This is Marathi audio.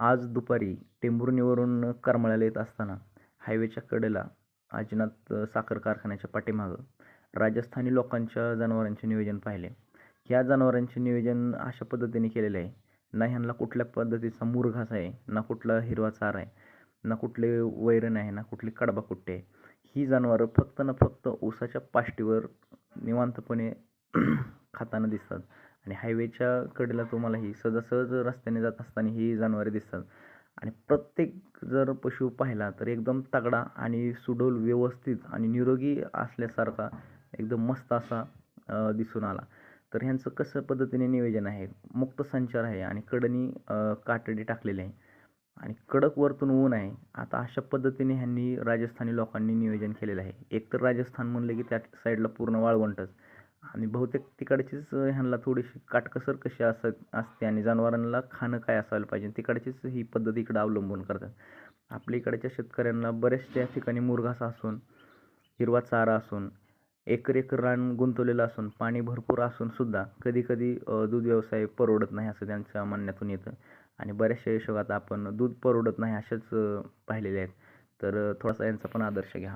आज दुपारी टेंभुर्णीवरून करमाळ्याला येत असताना हायवेच्या कडेला आजीनाथ साखर कारखान्याच्या पाठीमागं राजस्थानी लोकांच्या जनावरांचे नियोजन पाहिले. ह्या जनावरांचे नियोजन अशा पद्धतीने केलेले आहे, ना ह्यांना कुठल्या पद्धतीचा मुरघास आहे, ना कुठला हिरवा चारा आहे, ना कुठले वैरण आहे, ना कुठली कडबाकुट्टी आहे. ही जनावरं फक्त ना फक्त ऊसाच्या पाष्टीवर निवांतपणे खाताना दिसतात. आणि हायवेच्या कडेला तुम्हाला ही सहजासहज रस्त्याने जात असताना ही जनावरे दिसतात. आणि प्रत्येक जर पशु पाहिला तर एकदम तगडा आणि सुडौल, व्यवस्थित आणि निरोगी असल्यासारखा एकदम मस्त असा दिसून आला. तर ह्यांचं कसं पद्धतीने नियोजन आहे, मुक्त संचार आहे आणि कडनी कातडी टाकलेली आहे आणि कडक वरतून ऊन आहे. आता अशा पद्धतीने ह्यांनी राजस्थानी लोकांनी नियोजन केलेलं आहे. एकतर राजस्थान म्हणलं की त्या साईडला पूर्ण वाळवंटच आणि बहुतेक तिकडचीच ह्यांना थोडीशी काटकसर कशी असते आणि जनावरांना खाणं काय असायला पाहिजे तिकडचीच ही पद्धत इकडं अवलंबून करतात. आपल्या इकडच्या शेतकऱ्यांना बऱ्याचशा ठिकाणी मुरघास असून, हिरवा चारा असून, एकर एकर रान गुंतवलेलं असून, पाणी भरपूर असून सुद्धा कधी कधी दूध व्यवसाय परवडत नाही असं त्यांच्या म्हणण्यातून येतं. आणि बऱ्याचशा हिशोबात आपण दूध परवडत नाही अशाच पाहिलेल्या आहेत. तर थोडासा यांचा पण आदर्श घ्या.